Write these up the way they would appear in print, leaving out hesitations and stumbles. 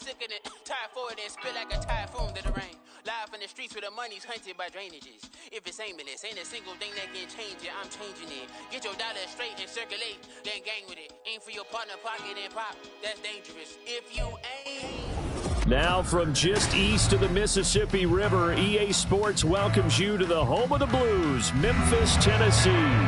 sicker than typhoid and spit like a typhoon to the rain. Live in the streets where the money's hunted by drainages. If it's aimless, ain't a single thing that can change it. I'm changing it. Get your dollar straight and circulate, then gang with it. Aim for your partner, pocket and pop. That's dangerous. If you aim. Now from just east of the Mississippi River, EA Sports welcomes you to the home of the Blues, Memphis, Tennessee.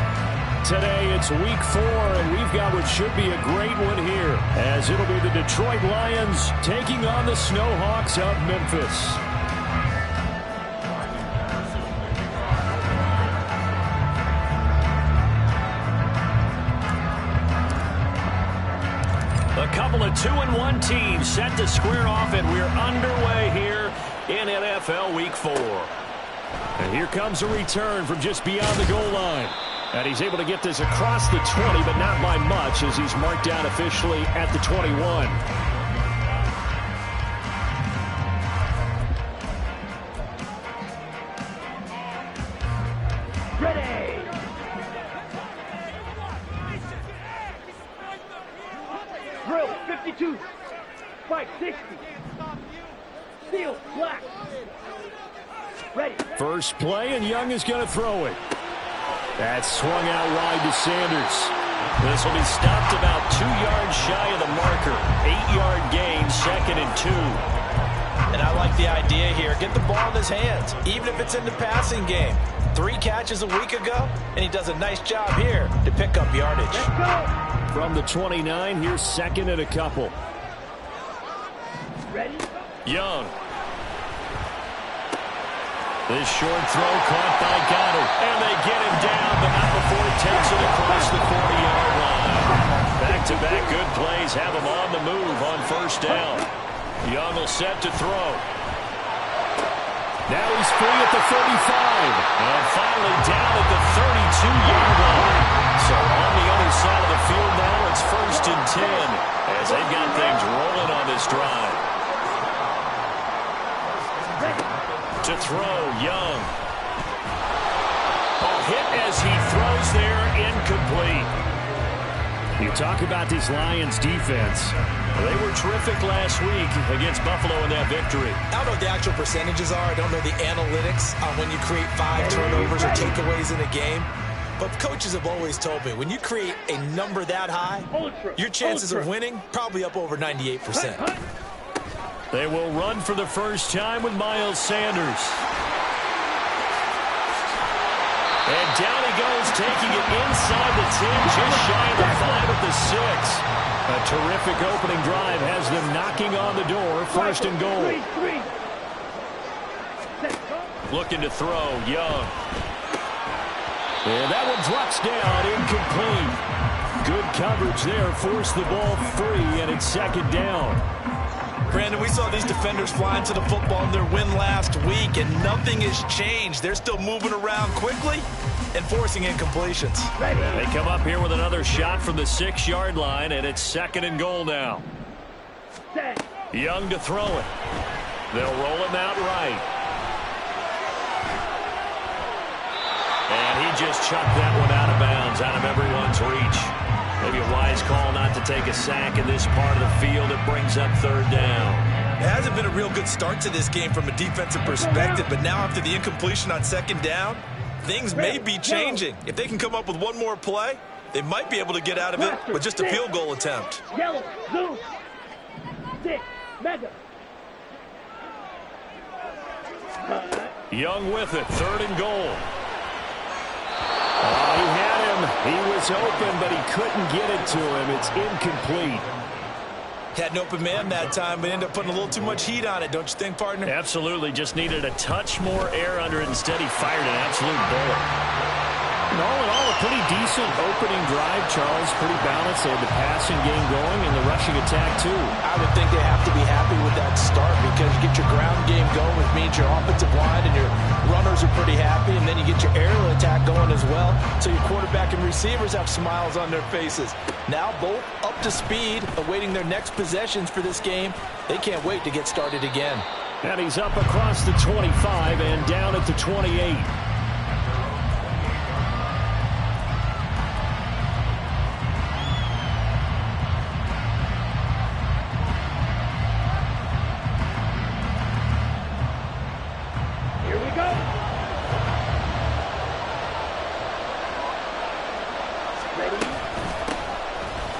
Today it's week 4, and we've got what should be a great one here, as it'll be the Detroit Lions taking on the Snowhawks of Memphis. A couple of 2-1 teams set to square off, and we're underway here in NFL Week 4. And here comes a return from just beyond the goal line. And he's able to get this across the 20, but not by much, as he's marked down officially at the 21. Ready! Drill, 52. Fight, 60. Steel, black. Ready. First play, and Young is going to throw it. That's swung out wide to Sanders. This will be stopped about 2 yards shy of the marker. 8-yard gain, 2nd and 2. And I like the idea here. Get the ball in his hands, even if it's in the passing game. 3 catches a week ago, and he does a nice job here to pick up yardage. Let's go. From the 29, here's 2nd and a couple. Ready? Young. This short throw caught by Goddard. And they get him down, but not before he takes it across the 40-yard line. Back-to-back good plays have him on the move on first down. Young will set to throw. Now he's free at the 35. And finally down at the 32-yard line. So on the other side of the field now, it's 1st and 10 as they've got things rolling on this drive. To throw, Young. A hit as he throws there, incomplete. You talk about this Lions defense. They were terrific last week against Buffalo in that victory. I don't know what the actual percentages are. I don't know the analytics on when you create 5 turnovers or takeaways in a game. But coaches have always told me, when you create a number that high, your chances of winning probably up over 98%. They will run for the first time with Miles Sanders. And down he goes, taking it inside the 10, just shy of the 5 at the 6. A terrific opening drive has them knocking on the door, 1st and goal. Looking to throw, Young. And that one drops down, incomplete. Good coverage there, forced the ball free, and it's 2nd down. Brandon, we saw these defenders flying to the football in their win last week, and nothing has changed. They're still moving around quickly and forcing incompletions. They come up here with another shot from the 6-yard line, and it's 2nd and goal now. Young to throw it. They'll roll him out right. And he just chucked that one out of bounds, out of everyone's reach. Maybe a wise call not to take a sack in this part of the field. It brings up 3rd down. It hasn't been a real good start to this game from a defensive perspective, but now after the incompletion on 2nd down, things may be changing. If they can come up with one more play, they might be able to get out of it with just a field goal attempt. Yellow, zoom, 6, mega. Young with it, 3rd and goal. He had him. He was open, but he couldn't get it to him. It's incomplete. Had an open man that time, but ended up putting a little too much heat on it, don't you think, partner? Absolutely. Just needed a touch more air under it. Instead, he fired an absolute bullet. And all in all, a pretty decent opening drive, Charles. Pretty balanced. They had the passing game going and the rushing attack, too. I would think they have to be happy with that start because you get your ground game going, which means your offensive line and your runners are pretty happy, and then you get your aerial attack going as well. So your quarterback and receivers have smiles on their faces. Now both up to speed, awaiting their next possessions for this game. They can't wait to get started again. And he's up across the 25 and down at the 28.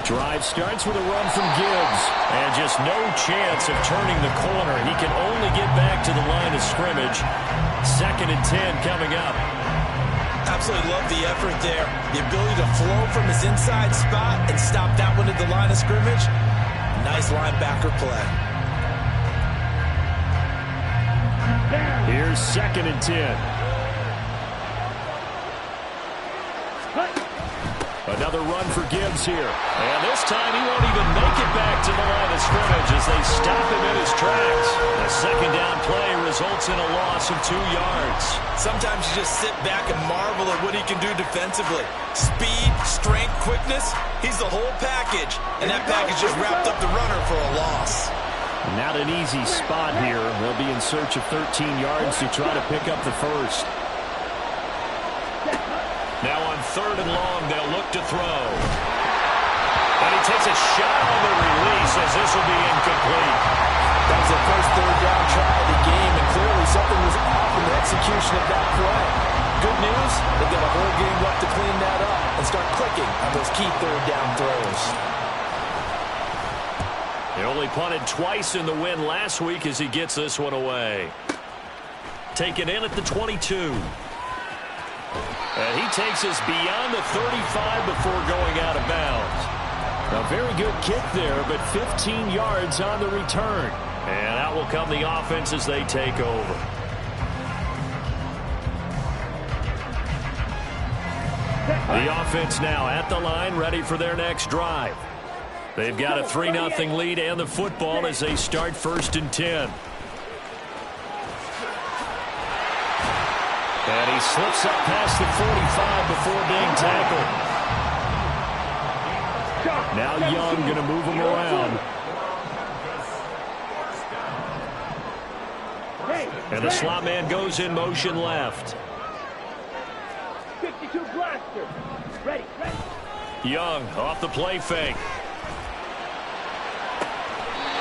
Drive starts with a run from Gibbs. And just no chance of turning the corner. He can only get back to the line of scrimmage. 2nd and 10 coming up. Absolutely love the effort there. The ability to flow from his inside spot and stop that one at the line of scrimmage. Nice linebacker play. Here's 2nd and 10. Another run for Gibbs here. And this time he won't even make it back to the line of scrimmage as they stop him in his tracks. A 2nd down play results in a loss of 2 yards. Sometimes you just sit back and marvel at what he can do defensively. Speed, strength, quickness, he's the whole package. And that package just wrapped up the runner for a loss. Not an easy spot here. They'll be in search of 13 yards to try to pick up the first. Now on 3rd and long, they'll look to throw. And he takes a shot on the release as this will be incomplete. That was the first 3rd down try of the game, and clearly something was off in the execution of that play. Good news, they've got a whole game left to clean that up and start clicking on those key 3rd down throws. They only punted twice in the win last week as he gets this one away. Taken in at the 22. And he takes us beyond the 35 before going out of bounds. A very good kick there, but 15 yards on the return. And out will come the offense as they take over. The offense now at the line, ready for their next drive. They've got a 3-0 lead and the football as they start 1st and 10. And he slips up past the 45 before being tackled. Now Young going to move him around. And the slot man goes in motion left. 52 blaster. Ready. Young off the play fake.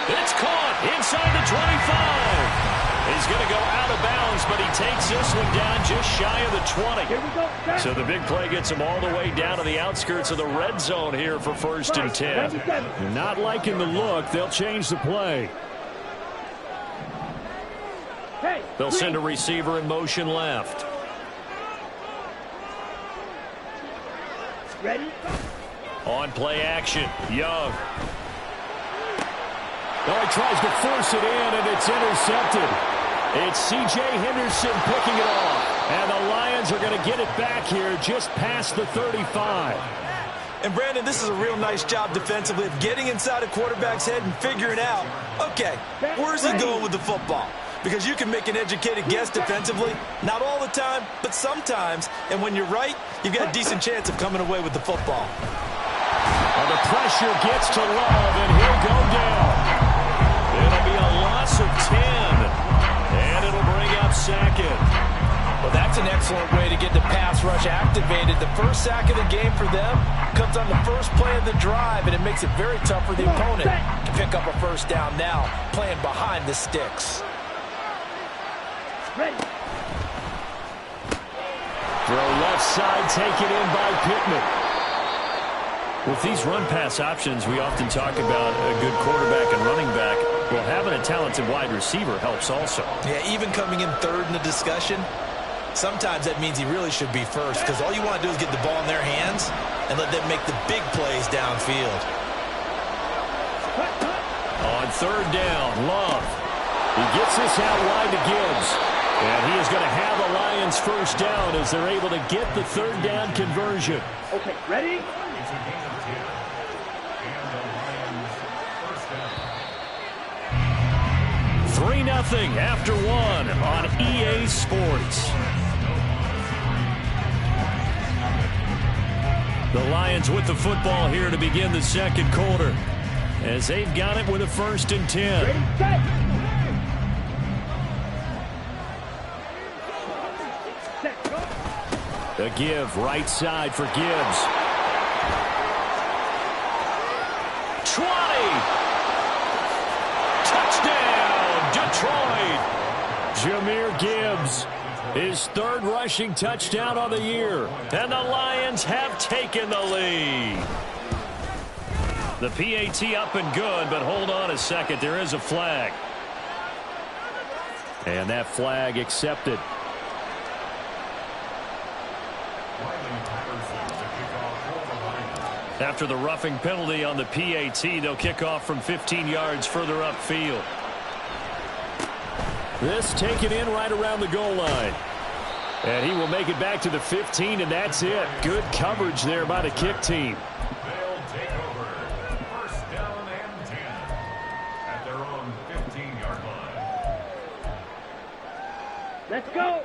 It's caught inside the 25. He's going to go out of bounds, but he takes this one down just shy of the 20. Here we go. So the big play gets him all the way down to the outskirts of the red zone here for 1st and 10. Not liking the look. They'll change the play. They'll send a receiver in motion left. Ready? On play action, Young. Oh, he tries to force it in, and it's intercepted. It's C.J. Henderson picking it off. And the Lions are going to get it back here just past the 35. And, Brandon, this is a real nice job defensively of getting inside a quarterback's head and figuring out, okay, where's he going with the football? Because you can make an educated guess defensively, not all the time, but sometimes. And when you're right, you've got a decent chance of coming away with the football. Well, the pressure gets to Love, and he'll go down. It'll be a loss of 10, and it'll bring up 2nd. Well, that's an excellent way to get the pass rush activated. The first sack of the game for them comes on the first play of the drive, and it makes it very tough for the opponent to pick up a 1st down now, playing behind the sticks. Ready. Throw left side, taken in by Pittman. With these run-pass options, we often talk about a good quarterback and running back. Well, having a talented wide receiver helps also. Yeah, even coming in 3rd in the discussion, sometimes that means he really should be 1st, because all you want to do is get the ball in their hands and let them make the big plays downfield. On 3rd down, Love. He gets this out wide to Gibbs. And he is going to have the Lions 1st down as they're able to get the 3rd down conversion. Okay, ready? Three 3-0 after one on EA Sports. The Lions with the football here to begin the 2nd quarter as they've got it with a 1st and 10. Ready, set. A give right side for Gibbs. 20. Touchdown, Detroit. Jahmyr Gibbs, his 3rd rushing touchdown of the year. And the Lions have taken the lead. The PAT up and good, but hold on a second. There is a flag. And that flag accepted. After the roughing penalty on the PAT, they'll kick off from 15 yards further upfield. This taken in right around the goal line. And he will make it back to the 15, and that's it. Good coverage there by the kick team. They'll take over. First down and 10 at their own 15-yard line. Let's go.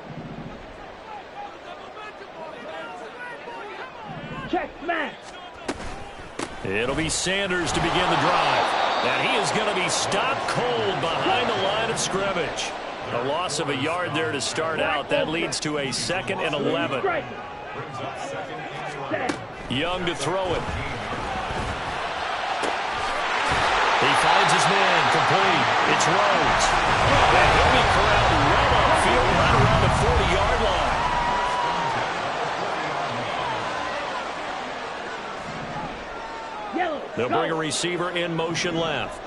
Check, Matt. It'll be Sanders to begin the drive. And he is going to be stopped cold behind the line of scrimmage. A loss of a yard there to start out. That leads to a 2nd and 11. Young to throw it. He finds his man complete. It's Rhodes. And he'll be corralled right on field right around the 40-yard line. They'll bring a receiver in motion left.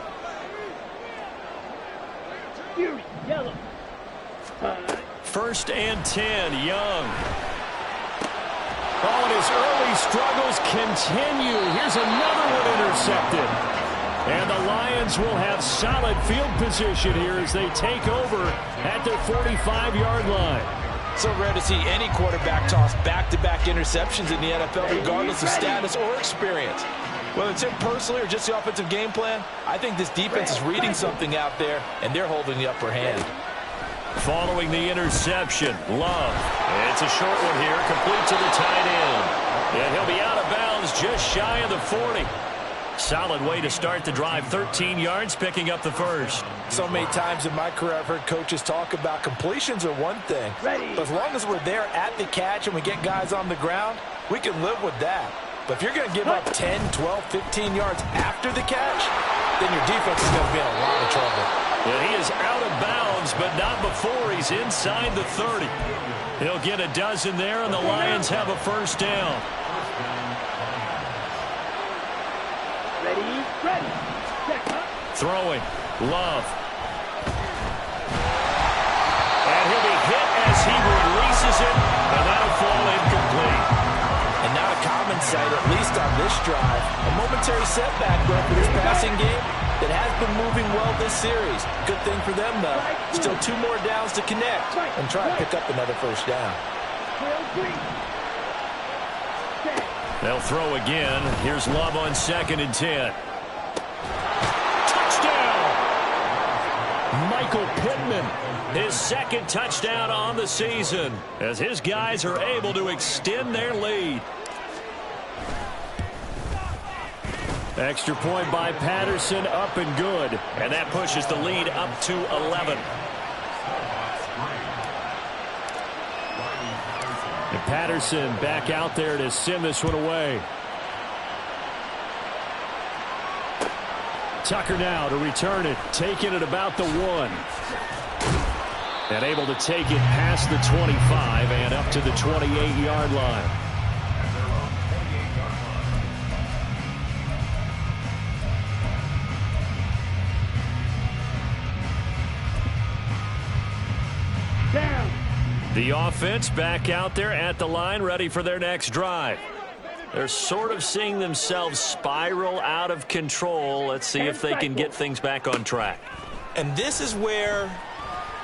Fury, yellow. 1st and 10, Young. Oh, and his early struggles continue. Here's another one intercepted. And the Lions will have solid field position here as they take over at their 45-yard line. So rare to see any quarterback toss back-to-back interceptions in the NFL, regardless of status or experience. Whether it's him personally or just the offensive game plan, I think this defense is reading something out there, and they're holding the upper hand. Following the interception, Love. It's a short one here, complete to the tight end. And he'll be out of bounds just shy of the 40. Solid way to start the drive, 13 yards, picking up the first. So many times in my career I've heard coaches talk about completions are one thing. But as long as we're there at the catch and we get guys on the ground, we can live with that. But if you're going to give up 10, 12, 15 yards after the catch, then your defense is going to be in a lot of trouble. And he is out of bounds, but not before he's inside the 30. He'll get a dozen there, and the Lions have a first down. Ready. Check up. Throwing. Love. And he'll be hit as he releases it, and that'll fall incomplete. And not a common sight, at least on this drive. A momentary setback, though, for this passing game that has been moving well this series. Good thing for them, though. Still 2 more downs to connect and try to pick up another first down. They'll throw again. Here's Love on 2nd and 10. Touchdown! Michael Pittman, his 2nd touchdown on the season, as his guys are able to extend their lead. Extra point by Patterson, up and good. And that pushes the lead up to 11. And Patterson back out there to send this one away. Tucker now to return it, taking it about the 1. And able to take it past the 25 and up to the 28-yard line. Down. The offense back out there at the line, ready for their next drive. They're sort of seeing themselves spiral out of control. Let's see if they can get things back on track. And this is where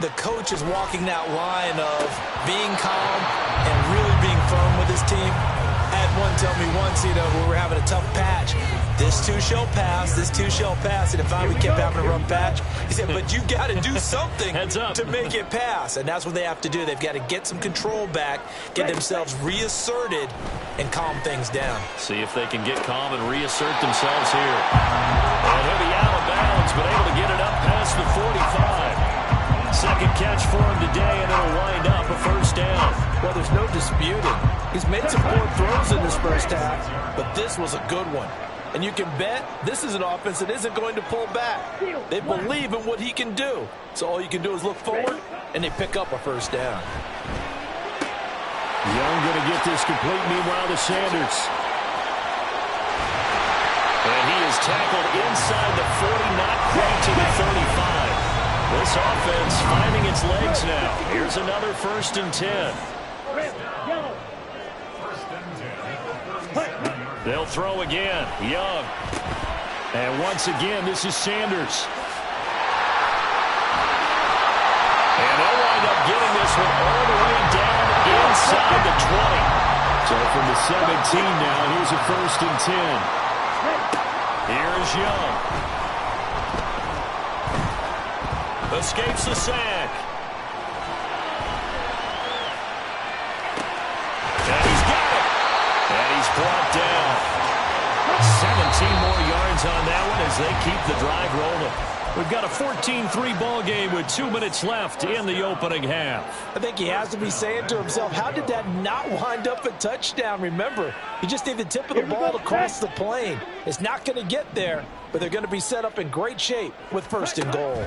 the coach is walking that line of being calm and really being firm with his team. I had one tell me once, when we were having a tough patch, this too shall pass, this too shall pass. And if we kept having a rough patch, he said, but you got to do something to make it pass. And that's what they have to do. They've got to get some control back, get themselves reasserted, and calm things down. See if they can get calm and reassert themselves here. And he'll be out of bounds, but able to get it up past the 45. 2nd catch for him today, and it'll wind up a first down. Well, there's no disputing. He's made some poor throws in this first half, but this was a good one. And you can bet this is an offense that isn't going to pull back. They believe in what he can do. So all you can do is look forward, and they pick up a first down. Young going to get this complete, meanwhile to Sanders. And he is tackled inside the 40, not quite to the 35. This offense finding its legs now. Here's another 1st and 10. Red, yellow. They'll throw again. Young. And once again, this is Sanders. And they'll wind up getting this one all the way down inside the 20. So from the 17 now, here's a 1st and 10. Here's Young. Escapes the sack. And he's got it. And he's brought down. 17 more yards on that one as they keep the drive rolling. We've got a 14-3 ball game with 2 minutes left in the opening half. I think he has to be saying to himself, how did that not wind up a touchdown? Remember, you just need the tip of the ball to cross the plane. It's not going to get there, but they're going to be set up in great shape with 1st and goal.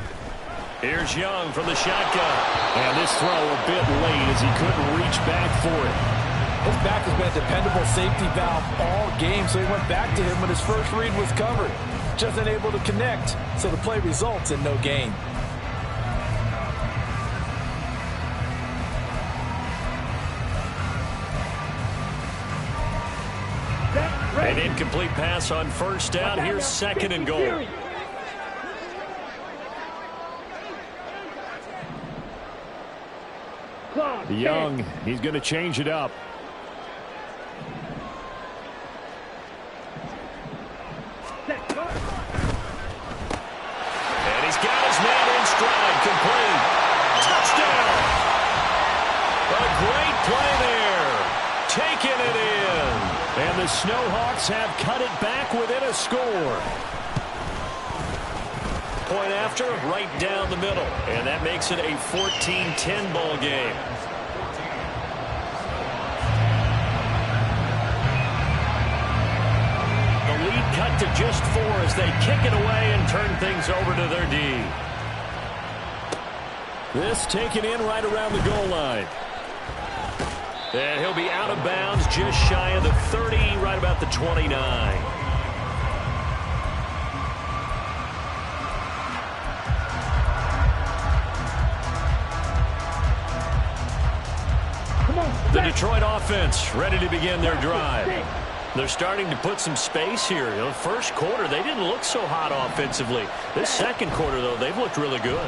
Here's Young from the shotgun. And this throw a bit late as he couldn't reach back for it. His back has been a dependable safety valve all game, so he went back to him when his first read was covered. Just unable to connect, so the play results in no gain. An incomplete pass on 1st down. Here's 2nd and goal. Young, he's going to change it up. And he's got his man in stride, complete. Touchdown! A great play there. Taking it in. And the Snowhawks have cut it back within a score. Point after, right down the middle. And that makes it a 14-10 ball game. The lead cut to just 4 as they kick it away and turn things over to their D. This taken in right around the goal line. And he'll be out of bounds just shy of the 30, right about the 29. The Detroit offense ready to begin their drive. They're starting to put some space here. You know, first quarter, they didn't look so hot offensively. This second quarter, though, they've looked really good.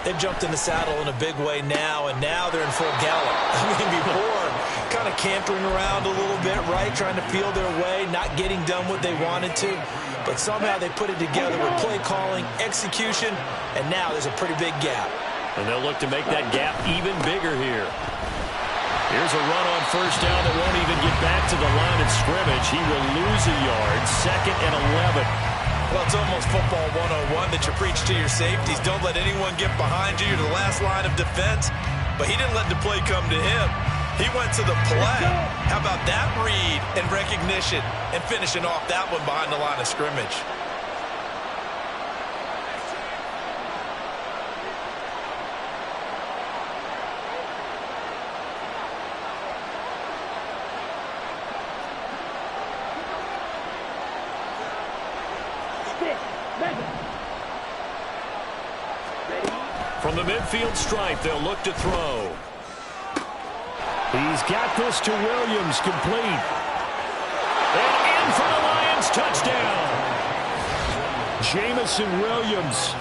They've jumped in the saddle in a big way now, and now they're in full gallop. I mean, before, kind of cantering around a little bit, right, trying to feel their way, not getting done what they wanted to. But somehow they put it together with play calling, execution, and now there's a pretty big gap. And they'll look to make that gap even bigger here. Here's a run on 1st down that won't even get back to the line of scrimmage. He will lose a yard, 2nd and 11. Well, it's almost football 101 that you preach to your safeties. Don't let anyone get behind you. You're the last line of defense. But he didn't let the play come to him. He went to the play. How about that read and recognition and finishing off that one behind the line of scrimmage? From the midfield stripe, they'll look to throw. He's got this to Williams, complete. And in for the Lions, touchdown. Jamison Williams,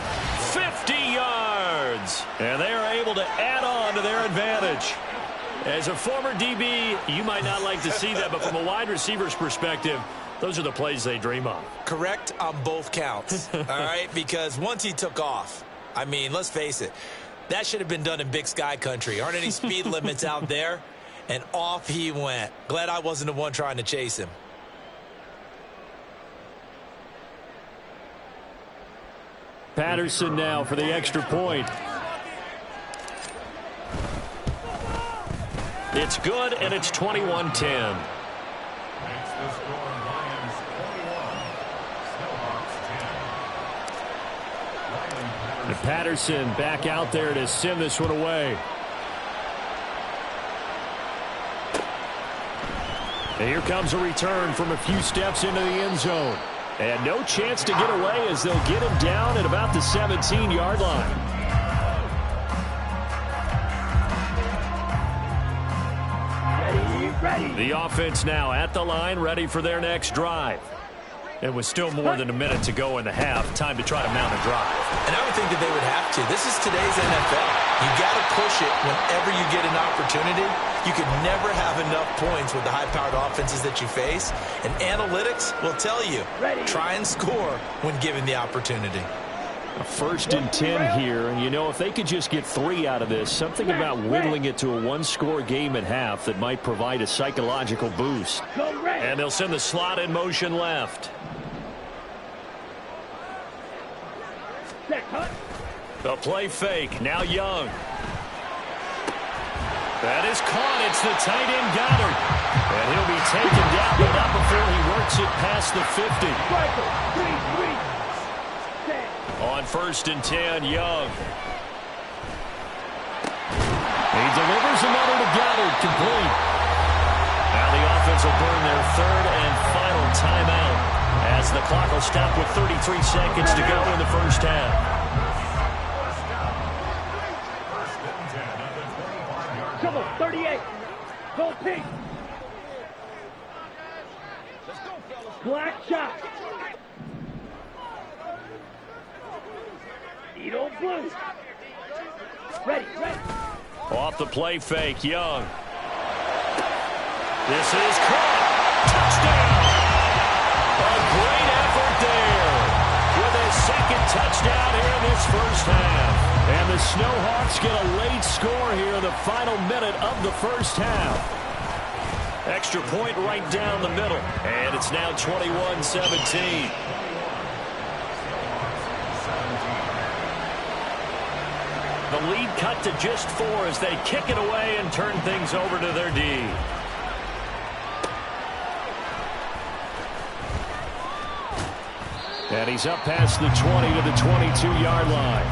50 yards. And they are able to add on to their advantage. As a former DB, you might not like to see that, but from a wide receiver's perspective, those are the plays they dream of. Correct on both counts, all right? Because once he took off, I mean, let's face it, that should have been done in Big Sky country. Aren't any speed limits out there? And off he went. Glad I wasn't the one trying to chase him. Patterson now for the extra point. It's good, and it's 21-10. And Patterson back out there to send this one away. And here comes a return from a few steps into the end zone. And no chance to get away as they'll get him down at about the 17-yard line. Ready. The offense now at the line, ready for their next drive. And with still more than a minute to go in the half, time to try to mount a drive. And I would think that they would have to. This is today's NFL. You got to push it whenever you get an opportunity. You could never have enough points with the high-powered offenses that you face. And analytics will tell you, try and score when given the opportunity. A 1st and 10 here, and you know, if they could just get 3 out of this, something about whittling it to a one-score game at half that might provide a psychological boost. And they'll send the slot in motion left. The play fake, now Young. That is caught, it's the tight end Goddard. And he'll be taken down, but not before he works it past the 50. On 1st and 10, Young. He delivers another to Goddard, complete. Now the offense will burn their 3rd and final timeout as the clock will stop with 33 seconds to go in the first half. Come on, 38. Go pink. Black shot. Needle blue. Ready. Off the play fake, Young. This is caught. Touchdown. A great effort there with his 2nd touchdown here in this first half. And the Snowhawks get a late score here in the final minute of the first half. Extra point right down the middle. And it's now 21-17. The lead cut to just 4 as they kick it away and turn things over to their D. And he's up past the 20 to the 22-yard line.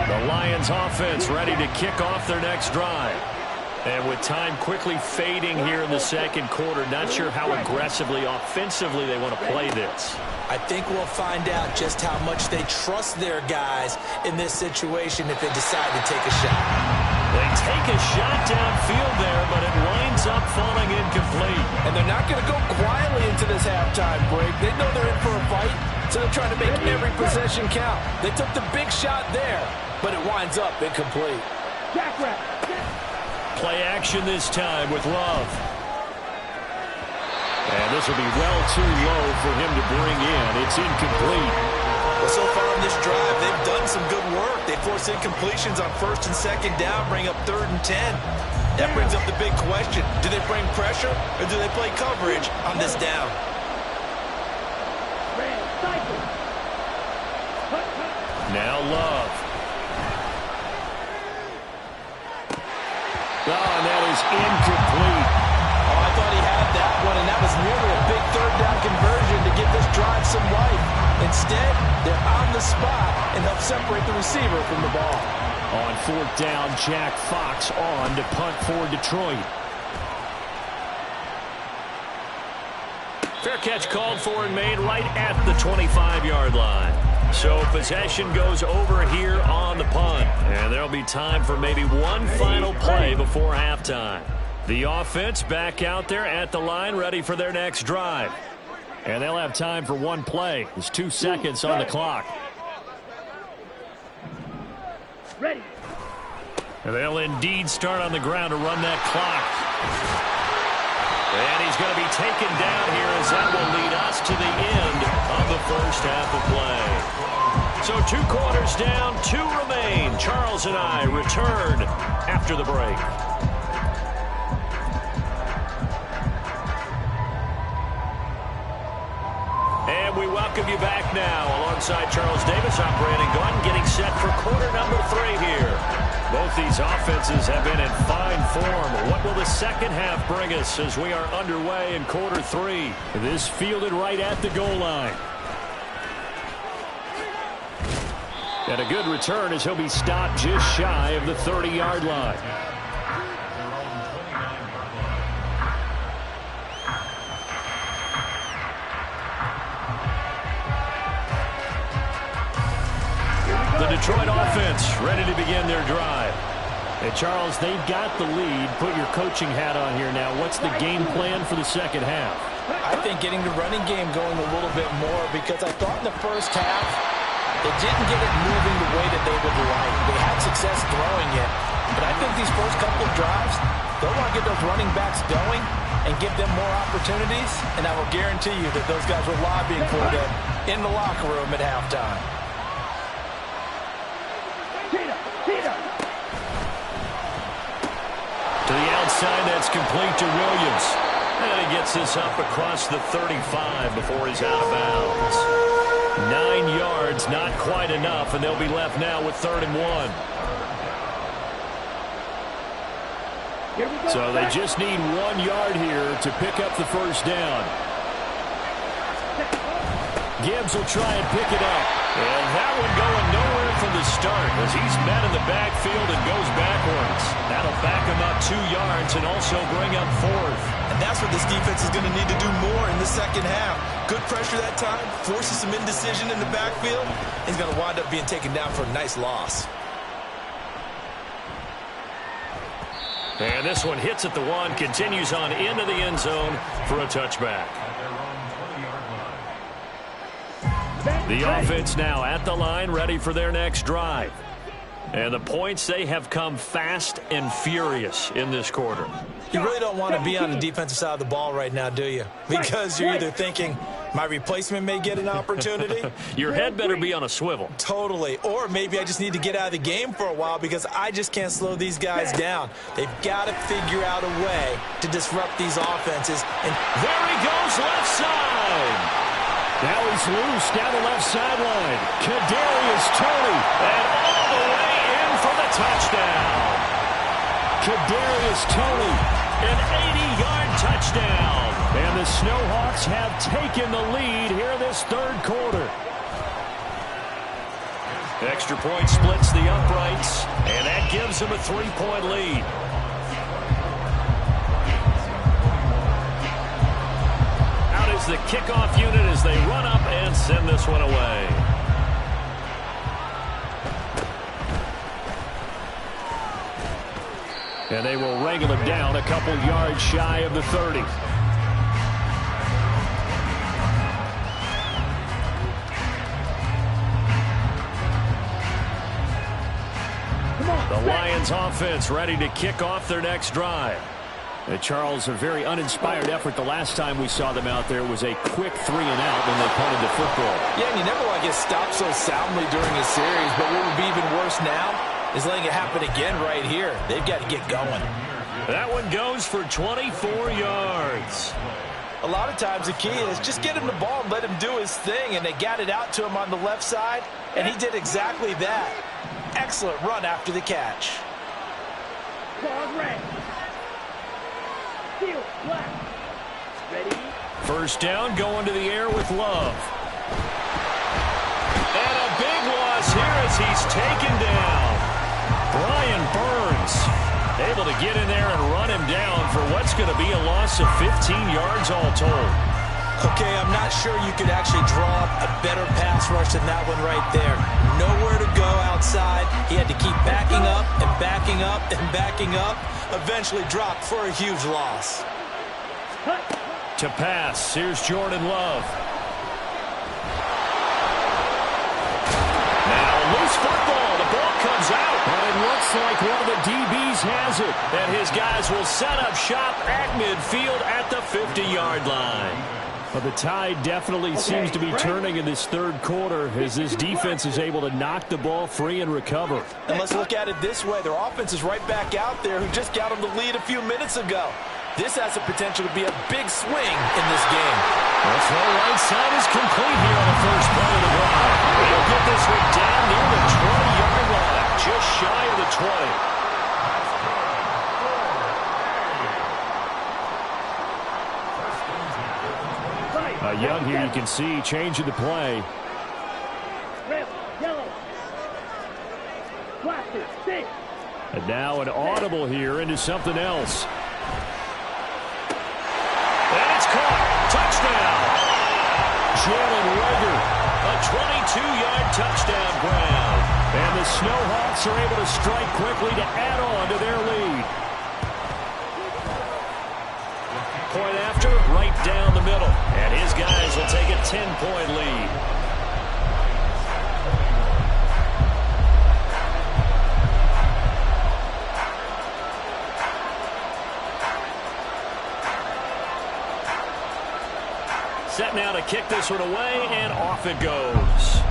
The Lions offense ready to kick off their next drive. And with time quickly fading here in the 2nd quarter, not sure how aggressively, offensively they want to play this. I think we'll find out just how much they trust their guys in this situation if they decide to take a shot. They take a shot downfield there, but it winds up falling incomplete. And they're not going to go quietly into this halftime break. They know they're in for a fight, so they're trying to make every possession count. They took the big shot there, but it winds up incomplete. Play action this time with Love. And this will be well too low for him to bring in. It's incomplete. Well, so far on this drive, they've done some good work. They force incompletions on 1st and 2nd down, bring up 3rd and 10. That brings up the big question. Do they bring pressure or do they play coverage on this down? Now Love. Oh, and that is incomplete. Oh, I thought he had that one, and that was nearly a big 3rd down conversion to give this drive some life. Instead, they're on the spot and help separate the receiver from the ball. On 4th down, Jack Fox on to punt for Detroit. Fair catch called for and made right at the 25-yard line. So possession goes over here on the punt. And there'll be time for maybe one final play before halftime. The offense back out there at the line, ready for their next drive. And they'll have time for one play. There's 2 seconds on the clock. Ready. And they'll indeed start on the ground to run that clock. And he's going to be taken down here as that will lead us to the end of the first half of play. So 2 quarters down, 2 remain. Charles and I return after the break. And we welcome you back now alongside Charles Davis. I'm Brandon Gunn getting set for quarter number 3 here. Both these offenses have been in fine form. What will the second half bring us as we are underway in quarter 3? This fielded right at the goal line. And a good return as he'll be stopped just shy of the 30-yard line. Detroit offense ready to begin their drive. Hey, Charles, they've got the lead. Put your coaching hat on here now. What's the game plan for the second half? I think getting the running game going a little bit more, because I thought in the first half they didn't get it moving the way that they would like. They had success throwing it. But I think these first couple of drives, they'll want to get those running backs going and give them more opportunities. And I will guarantee you that those guys were lobbying for them in the locker room at halftime. To the outside, that's complete to Williams. And he gets this up across the 35 before he's out of bounds. 9 yards, not quite enough, and they'll be left now with 3rd and 1. So they just need 1 yard here to pick up the first down. Gibbs will try and pick it up. And that one going nowhere from the start as he's met in the backfield and goes backwards. That'll back him up 2 yards and also bring up 4th. And that's what this defense is going to need to do more in the second half. Good pressure that time, forces some indecision in the backfield. He's going to wind up being taken down for a nice loss. And this one hits at the 1, continues on into the end zone for a touchback. The offense now at the line, ready for their next drive. And the points, they have come fast and furious in this quarter. You really don't want to be on the defensive side of the ball right now, do you? Because you're either thinking, my replacement may get an opportunity. Your head better be on a swivel. Totally. Or maybe I just need to get out of the game for a while because I just can't slow these guys down. They've got to figure out a way to disrupt these offenses. And there he goes, left side. Now he's loose down the left sideline. Kadarius Toney, and all the way in for the touchdown. Kadarius Toney, an 80-yard touchdown. And the Snowhawks have taken the lead here this 3rd quarter. Extra point splits the uprights, and that gives them a 3-point lead. The kickoff unit as they run up and send this one away. And they will wrangle it down a couple yards shy of the 30. The Lions offense ready to kick off their next drive. Charles, a very uninspired effort. The last time we saw them out there was a quick 3-and-out when they punted the football. Yeah, and you never want to get stopped so soundly during a series, but what would be even worse now is letting it happen again right here. They've got to get going. That one goes for 24 yards. A lot of times the key is just get him the ball and let him do his thing, and they got it out to him on the left side, and he did exactly that. Excellent run after the catch. First down, going to the air with Love. And a big loss here as he's taken down. Brian Burns able to get in there and run him down for what's going to be a loss of 15 yards all told. Okay, I'm not sure you could actually draw up a better pass rush than that one right there. Nowhere to go outside. He had to keep backing up and backing up and backing up. Eventually dropped for a huge loss. To pass, here's Jordan Love. Now loose football. The ball comes out. And it looks like one of the DBs has it. And his guys will set up shop at midfield at the 50-yard line. But the tide definitely seems to be turning in this 3rd quarter as this defense is able to knock the ball free and recover. And let's look at it this way. Their offense is right back out there who just got them the lead a few minutes ago. This has the potential to be a big swing in this game. The throw right side is complete here on the first play of the drive. He'll get this one down near the 20-yard line, just shy of the 20. Young here, you can see, changing the play. Red, yellow, plastic, stick. And now an audible here into something else. And it's caught. Touchdown. Jalen Reagor, a 22-yard touchdown grab. And the Snowhawks are able to strike quickly to add on to their lead. Point after, right down the middle. And his guys will take a 10-point lead. Set now to kick this one away, and off it goes.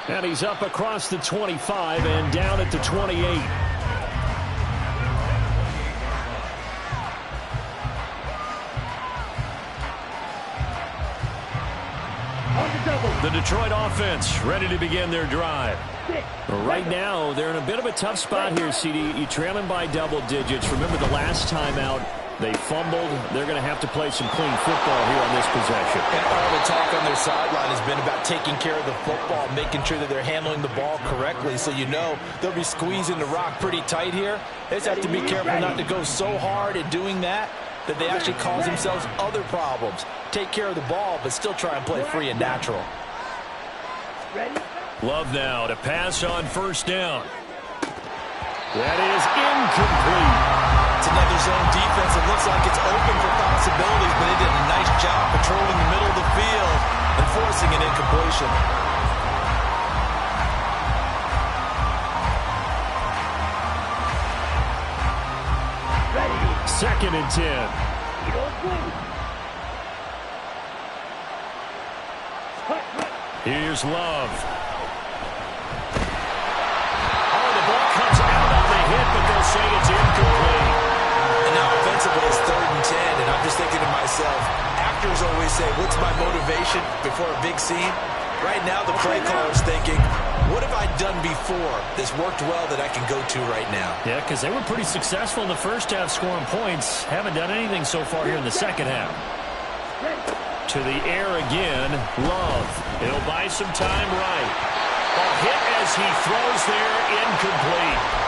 And he's up across the 25 and down at the 28. The Detroit offense ready to begin their drive. Right now, they're in a bit of a tough spot here, CD. You're trailing by double digits. Remember the last time out, they fumbled. They're going to have to play some clean football here on this possession. And all the talk on their sideline has been about taking care of the football, making sure that they're handling the ball correctly. So you know they'll be squeezing the rock pretty tight here. They just have to be careful not to go so hard at doing that they actually cause themselves other problems. Take care of the ball, but still try and play free and natural. Love now to pass on first down. That is incomplete. It's another zone defense. It looks like it's open for possibilities, but they did a nice job patrolling the middle of the field and forcing an incompletion. Second and 10. Here's Love. Oh, the ball comes out on the hit, but they'll say it's incomplete. And now offensively it's 3rd and 10, and I'm just thinking to myself, actors always say, what's my motivation before a big scene? Right now the play caller is thinking, what have I done before that's worked well that I can go to right now? Yeah, because they were pretty successful in the first half scoring points. Haven't done anything so far here in the second half. To the air again, Love. He'll buy some time right. A hit as he throws there, incomplete.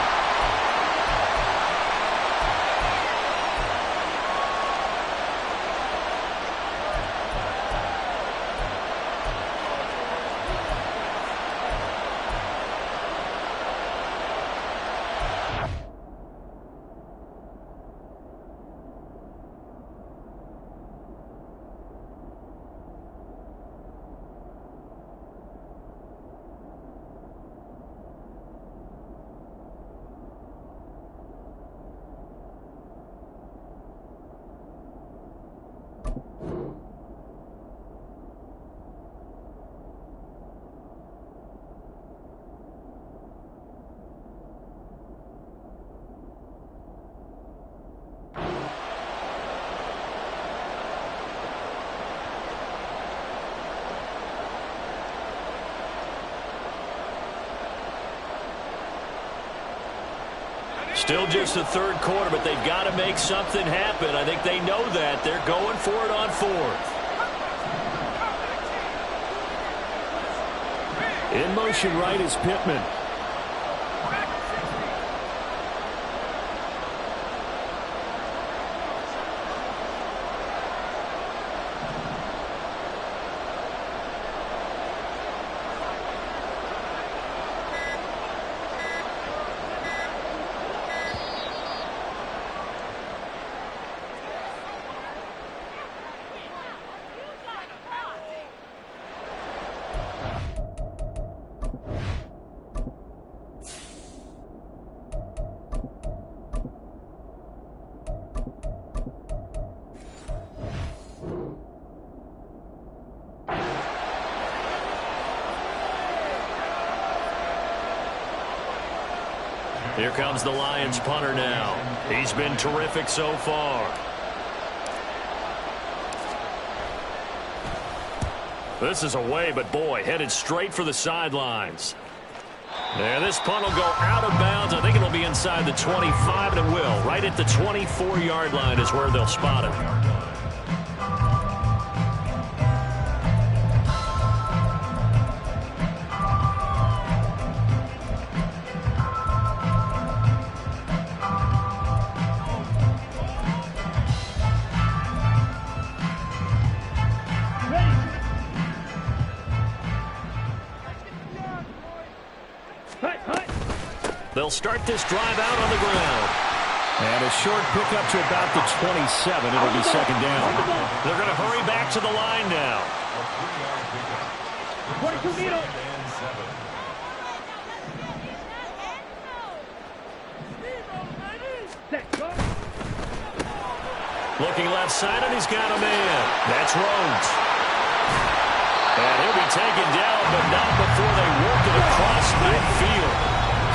Still just the third quarter, but they've got to make something happen. I think they know that. They're going for it on fourth. In motion right is Pittman. Here comes the Lions punter now. He's been terrific so far. This is away, but boy, headed straight for the sidelines. And this punt will go out of bounds. I think it'll be inside the 25, and it will. Right at the 24-yard line is where they'll spot it. They'll start this drive out on the ground. And a short pickup to about the 27. It'll be second down. They're going to hurry back to the line now. 22 meters. Looking left side, and he's got a man. That's Rhodes. And he'll be taken down, but not before they work it across midfield.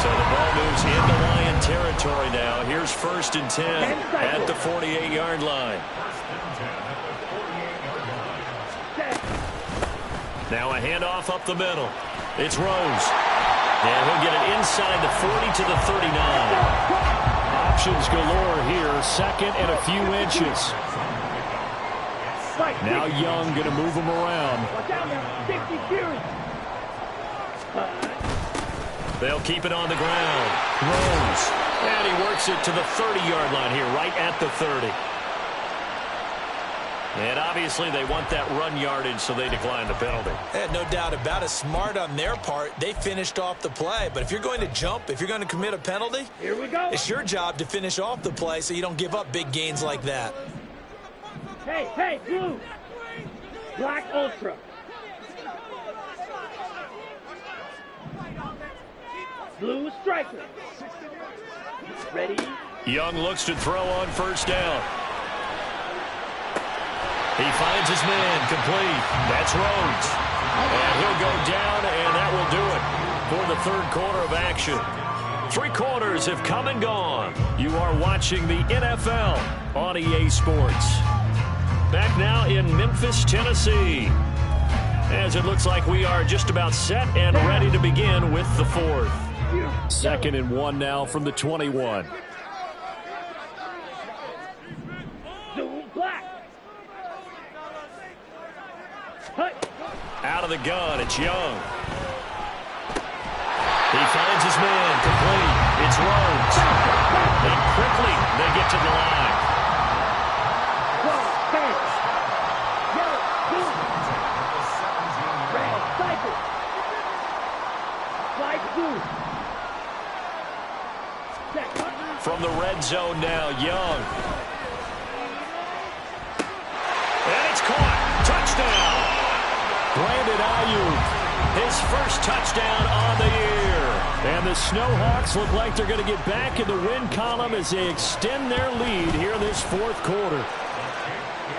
So the ball moves into Lion territory now. Here's 1st and 10 at the 48-yard line. Now a handoff up the middle. It's Rose. And he'll get it inside the 40 to the 39. Options galore here. Second and a few inches. Now Young going to move him around. They'll keep it on the ground. Rose. And he works it to the 30-yard line here, right at the 30. And obviously they want that run yardage, so they decline the penalty. No doubt about it. Smart on their part. They finished off the play. But if you're going to jump, if you're going to commit a penalty, here we go. It's your job to finish off the play so you don't give up big gains like that. Hey, blue. Black Ultra. Blue striker. Ready? Young looks to throw on 1st down. He finds his man complete. That's Rhodes. And he'll go down, and that will do it for the 3rd quarter of action. 3 quarters have come and gone. You are watching the NFL on EA Sports. Back now in Memphis, Tennessee, as it looks like we are just about set and ready to begin with the 4th. 2nd and 1 now from the 21. Out of the gun, it's Young. He finds his man complete. It's Rhodes. And quickly they get to the line. From the red zone now, Young. And it's caught. Touchdown. Brandon Ayuk, his 1st touchdown on the year. And the Snowhawks look like they're going to get back in the win column as they extend their lead here in this 4th quarter.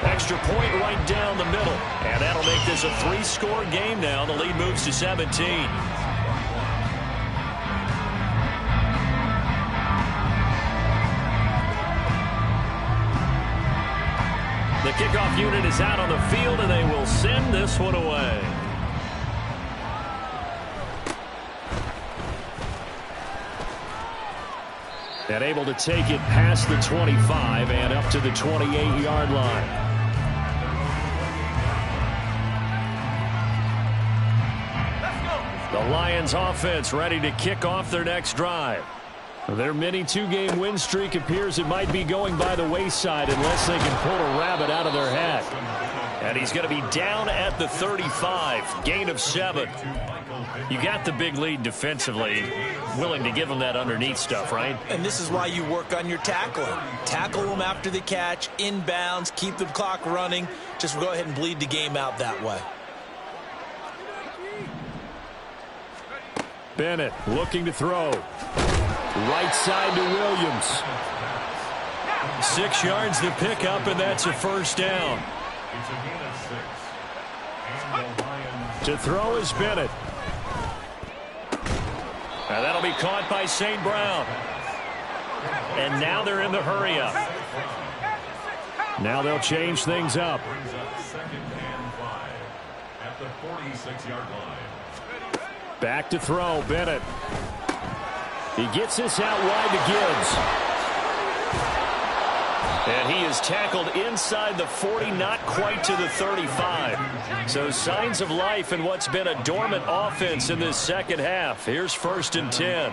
Extra point right down the middle. And that'll make this a 3-score game now. The lead moves to 17. The kickoff unit is out on the field, and they will send this one away. And able to take it past the 25 and up to the 28-yard line. The Lions offense ready to kick off their next drive. Their mini 2-game win streak appears it might be going by the wayside unless they can pull a rabbit out of their hat. And he's going to be down at the 35, gain of 7. You got the big lead defensively, willing to give them that underneath stuff, right? And this is why you work on your tackling. Tackle them after the catch, inbounds, keep the clock running. Just go ahead and bleed the game out that way. Bennett looking to throw. Right side to Williams. 6 yards to pick up, and that's a 1st down. To throw is Bennett. And that'll be caught by St. Brown. And now they're in the hurry-up. Now they'll change things up. 2nd and 5 at the 46-yard line. Back to throw, Bennett. He gets this out wide to Gibbs. And he is tackled inside the 40, not quite to the 35. So signs of life in what's been a dormant offense in this 2nd half. Here's 1st and 10.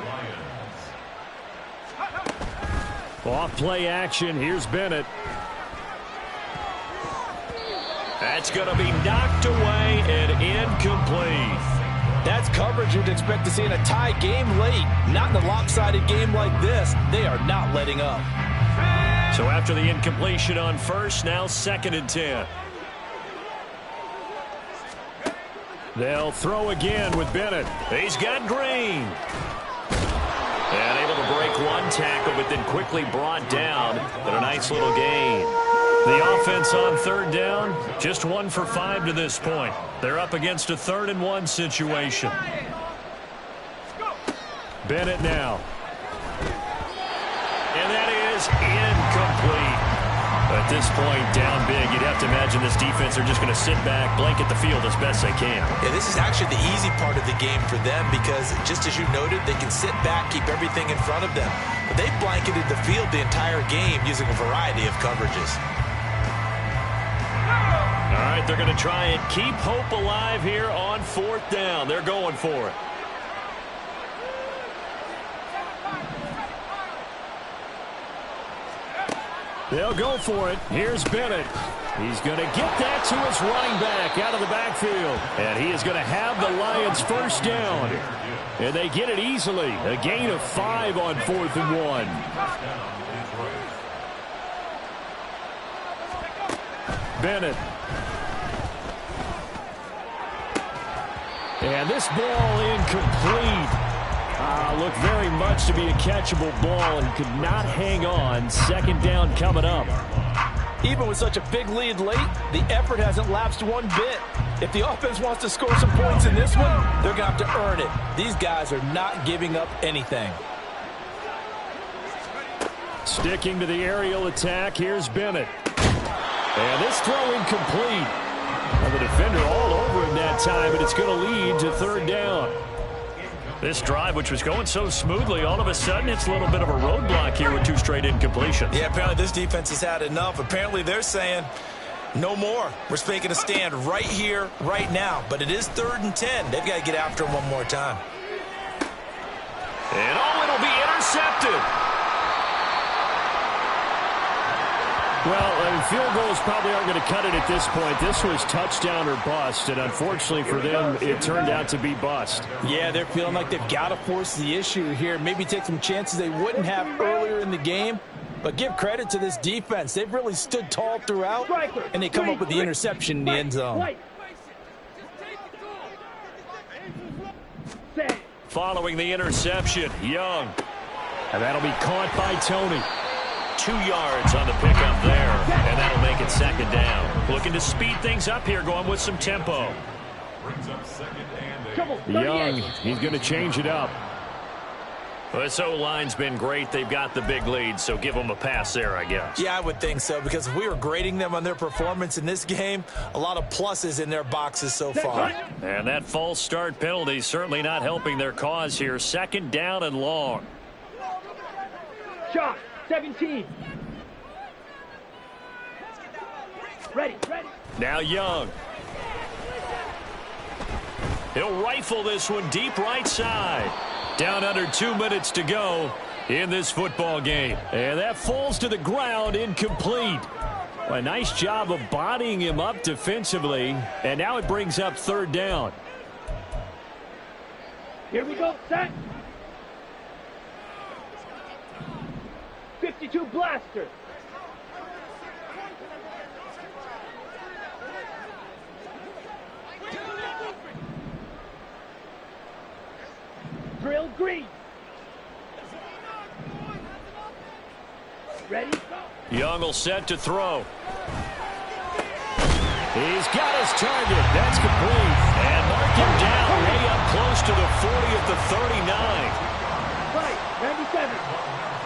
Off play action. Here's Bennett. That's going to be knocked away and incomplete. That That's coverage you'd expect to see in a tie game late. Not in a lopsided game like this. They are not letting up. So after the incompletion on first, now 2nd and 10. They'll throw again with Bennett. He's got Green. And able to break one tackle, but then quickly brought down. But a nice little gain. The offense on 3rd down, just 1 for 5 to this point. They're up against a 3rd and 1 situation. Bennett now. And that is incomplete. At this point, down big, you'd have to imagine this defense are just going to sit back, blanket the field as best they can. Yeah, this is actually the easy part of the game for them because, just as you noted, they can sit back, keep everything in front of them. But they've blanketed the field the entire game using a variety of coverages. All right, they're going to try and keep hope alive here on 4th down. They're going for it. They'll go for it. Here's Bennett. He's going to get that to his running back out of the backfield. And he is going to have the Lions 1st down. And they get it easily. A gain of 5 on 4th and 1. Bennett. And this ball incomplete. Looked very much to be a catchable ball and could not hang on. 2nd down coming up. Even with such a big lead late, the effort hasn't lapsed one bit. If the offense wants to score some points in this one, they're going to have to earn it. These guys are not giving up anything. Sticking to the aerial attack, here's Bennett. And this throw incomplete. Well, the defender all over him that time, but it's going to lead to 3rd down. This drive, which was going so smoothly, all of a sudden it's a little bit of a roadblock here with 2 straight incompletions. Yeah, apparently this defense has had enough. Apparently they're saying, no more. We're making a stand right here, right now. But it is 3rd and 10. They've got to get after him one more time. And it'll be intercepted. Well, field goals probably aren't going to cut it at this point. This was touchdown or bust, and unfortunately for them, it turned out to be bust. Yeah, they're feeling like they've got to force the issue here. Maybe take some chances they wouldn't have earlier in the game. But give credit to this defense. They've really stood tall throughout, and they come up with the interception in the end zone. Following the interception, Young. And that'll be caught by Tony. 2 yards on the pickup there, and that'll make it 2nd down. Looking to speed things up here, going with some tempo. Brings up 2nd and 8. Young, he's going to change it up. Well, this O-line's been great. They've got the big lead, so give them a pass there, I guess. Yeah, I would think so, because if we were grading them on their performance in this game, a lot of pluses in their boxes so far. And that false start penalty certainly not helping their cause here. 2nd down and long. Shot. 17. Ready. Now Young. He'll rifle this one deep right side. Down under 2 minutes to go in this football game. And that falls to the ground, incomplete. A nice job of bodying him up defensively. And now it brings up 3rd down. Here we go. Set. 52 blaster. Drill Green. Ready? Young will set to throw. He's got his target. That's complete. And mark him down way up close to the 40 at the 39. Right, 97.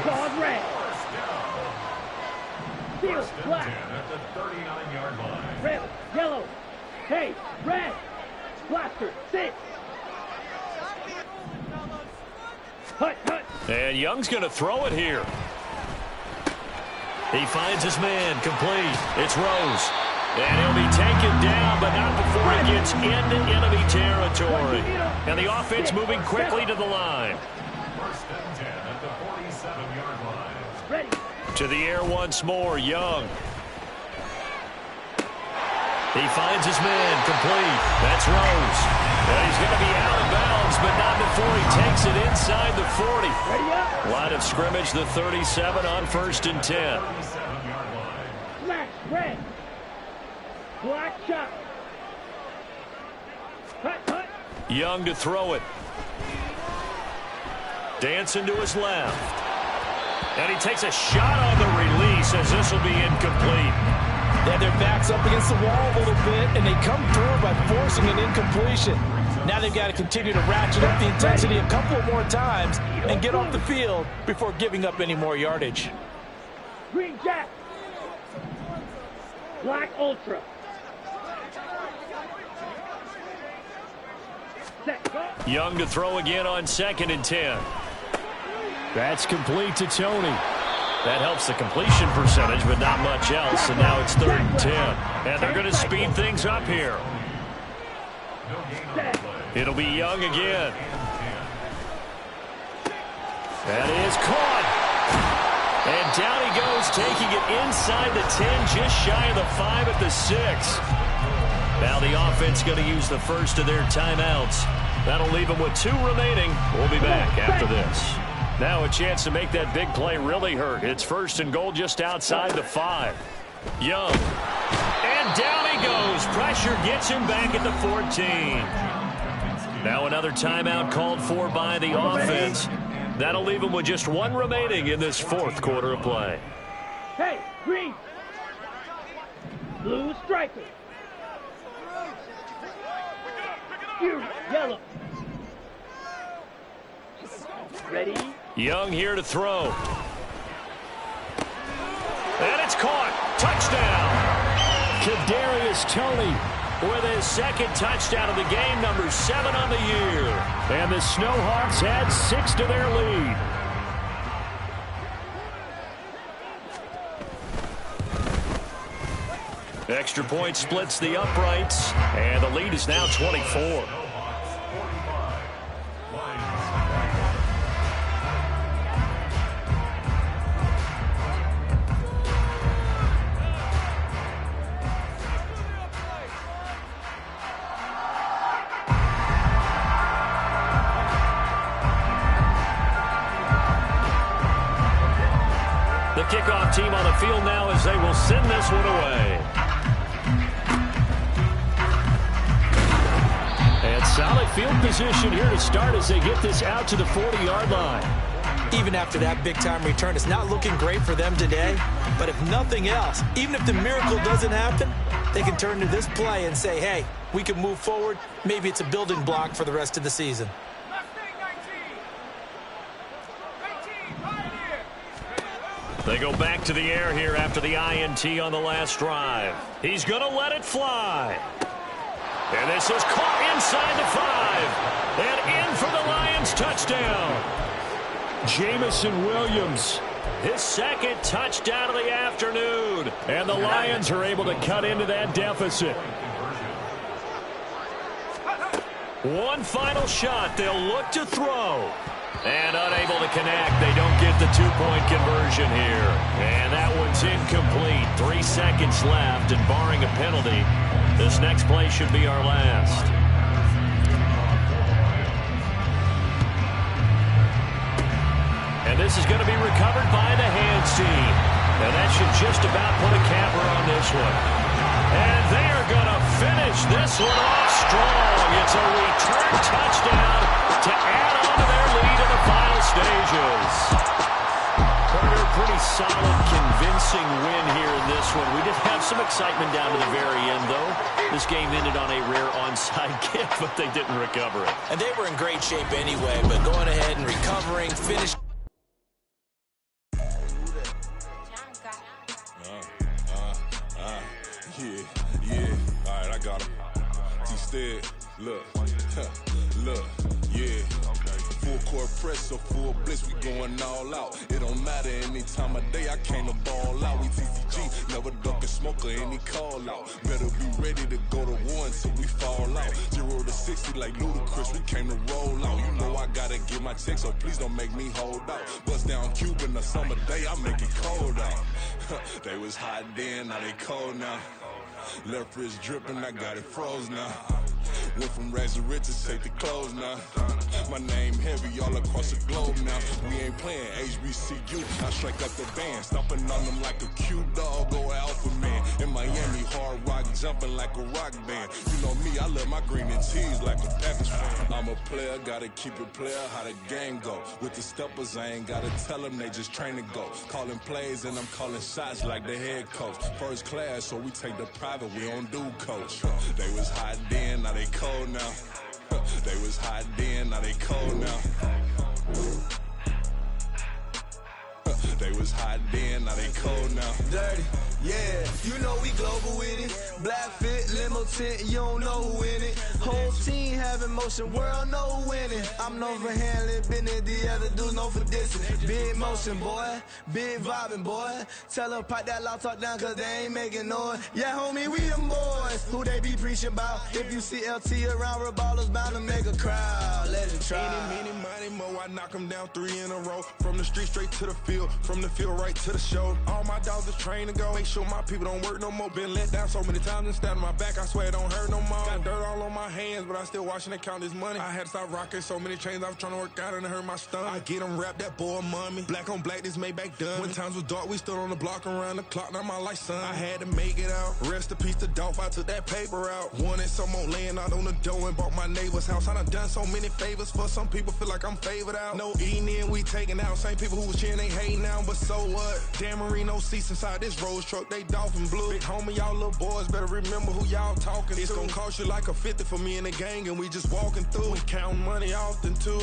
Claude red. Steel, black. At the 39-yard line. Red, yellow. Hey, red. Blaster, 6. Hut. And Young's going to throw it here. He finds his man, complete. It's Rose. And he'll be taken down, but not before he gets into enemy territory. And the offense moving quickly to the line. 1st and 10 at the 47-yard line. Ready. To the air once more, Young. He finds his man, complete. That's Rose. And he's going to be out of bounds takes it inside the 40. Ready up. Line of scrimmage, the 37 on 1st and 10. Smash, red. Black shot. Cut. Young to throw it. Dancing to his left. And he takes a shot on the release as this will be incomplete. Yeah, their back's up against the wall a little bit, and they come through by forcing an incompletion. Now they've got to continue to ratchet up the intensity a couple more times and get off the field before giving up any more yardage. Green Jack. Black Ultra. Set, go. Young to throw again on 2nd and 10. That's complete to Tony. That helps the completion percentage, but not much else. And now it's 3rd and 10. And they're going to speed things up here. It'll be Young again. That is caught. And down he goes, taking it inside the 10, just shy of the 5 at the 6. Now the offense going to use the first of their timeouts. That'll leave them with 2 remaining. We'll be back after this. Now a chance to make that big play really hurt. It's 1st and goal just outside the 5. Young. And down he goes. Pressure gets him back at the 14. Now another timeout called for by the offense. That'll leave him with just 1 remaining in this 4th quarter of play. Hey, green. Blue striker. Yellow. Ready? Young here to throw. And it's caught. Touchdown. Kadarius Toney with his 2nd touchdown of the game, number 7 on the year. And the Snowhawks add 6 to their lead. Extra point splits the uprights, and the lead is now 24. The kickoff team on the field now as they will send this one away. And solid field position here to start as they get this out to the 40-yard line. Even after that big-time return, it's not looking great for them today. But if nothing else, even if the miracle doesn't happen, they can turn to this play and say, hey, we can move forward. Maybe it's a building block for the rest of the season. They go back to the air here after the INT on the last drive. He's going to let it fly. And this is caught inside the 5. And in for the Lions touchdown. Jamison Williams, his 2nd touchdown of the afternoon. And the Lions are able to cut into that deficit. One final shot. They'll look to throw. And unable to connect. They don't get the 2-point conversion here. And that one's incomplete. 3 seconds left, and barring a penalty, this next play should be our last. And this is going to be recovered by the hands team. And that should just about put a capper on this one. And they are going to finish this one off strong. It's a return touchdown to add on to their lead in the final stages. Pretty solid, convincing win here in this one. We did have some excitement down to the very end, though. This game ended on a rare onside kick, but they didn't recover it. And they were in great shape anyway, but going ahead and recovering, finishing. Yeah. All right, I got him. Instead, look, yeah. Full court press, so full blitz, we going all out. It don't matter any time of day, I came to ball out. We TCG, never duck a smoke or any call out. Better be ready to go to war until we fall out. 0 to 60 like Ludacris, we came to roll out. You know I gotta get my check, so please don't make me hold out. Bust down Cuban a summer day, I make it cold out. They was hot then, now they cold now. Left wrist dripping, I got it froze now. Went from rags to riches, take the clothes now. My name heavy all across the globe now. We ain't playing HBCU. I strike up the band, stomping on them like a cute dog or alpha man. In Miami, hard rock jumping like a rock band. You know me, I love my green and cheese like a Packers fan. I'm a player, gotta keep it player, how the game go. With the steppers, I ain't gotta tell them, they just train to go. Calling plays and I'm calling shots like the head coach. First class, so we take the private, we don't do coach. They was hot then, now they cold now. They was hot then, now they cold now. They was hot then, now they cold now. Dirty, yeah, you know we global with it. Black fit, limo tint, you don't know who in it. Whole team having motion, world know who winning. I'm known for handling business, the other dudes known for dissing. Big motion, boy, big vibing, boy. Tell them pipe that loud talk down, cause they ain't making noise. Yeah, homie, we them boys, who they be preaching about. If you see LT around, Reballo's bound to make a crowd. Let it try. Any, money, mo, I knock them down 3 in a row. From the street straight to the field, from the field right to the show. All my dogs are trained to go. Make sure my people don't work no more. Been let down so many times and stabbed my back. I swear it don't hurt no more. Got dirt all on my hands, but I still watching and count this money. I had to stop rocking so many chains. I was trying to work out and it hurt my stomach. I get them wrapped, that boy mommy. Black on black, this Maybach done. When times was dark, we stood on the block around the clock. Now my life, son. I had to make it out. Rest in peace to Dolph. I took that paper out. Wanted some more laying out on the dough and bought my neighbor's house. I done done so many favors for some people. Feel like I'm favored out. No eating in, we taking out. Same people who was cheering, they hating now. But so what? Dan Marino seats inside this Rolls truck. They dolphin blue. Big homie, y'all little boys better remember who y'all talking to. It's gonna cost you like a 50 for me and the gang, and we just walking through. We counting money often too.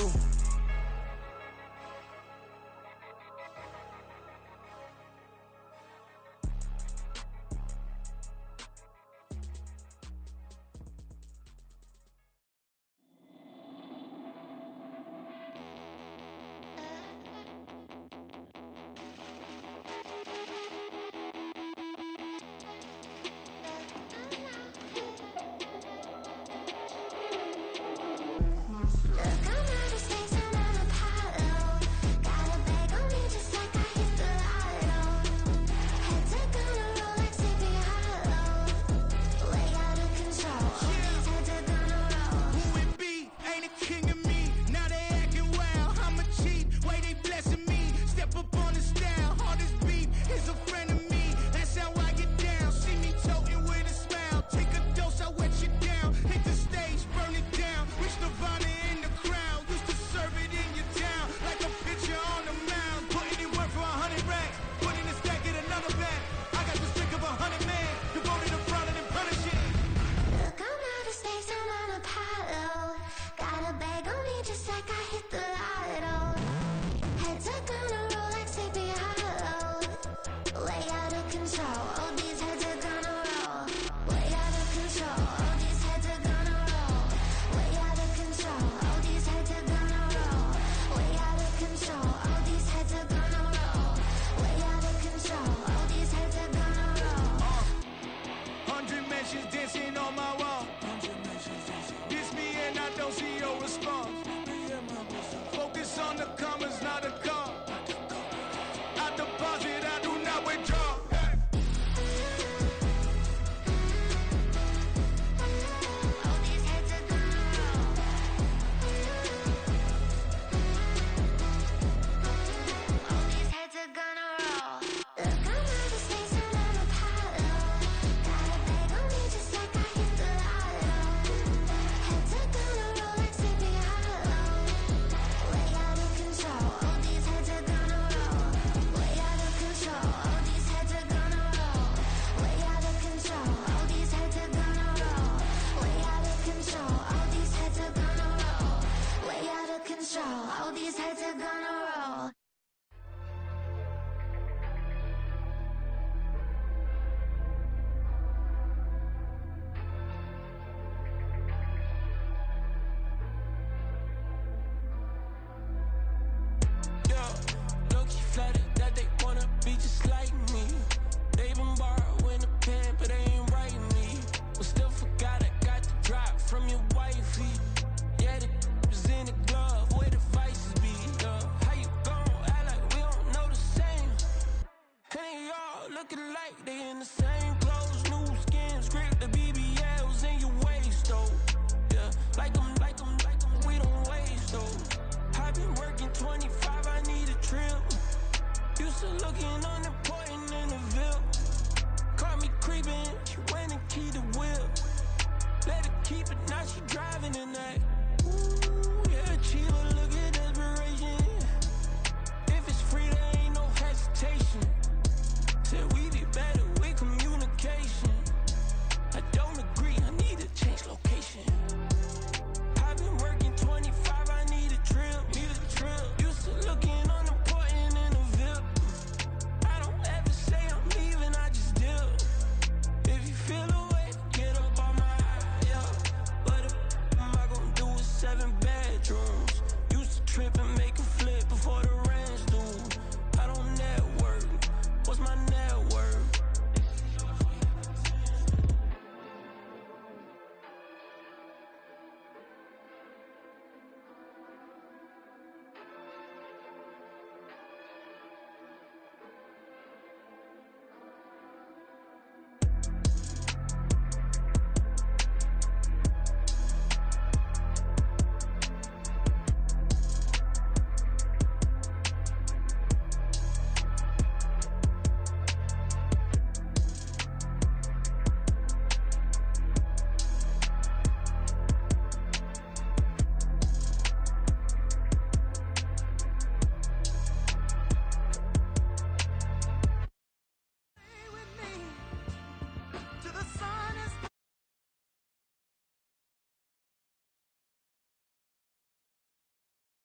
Low-key flooded.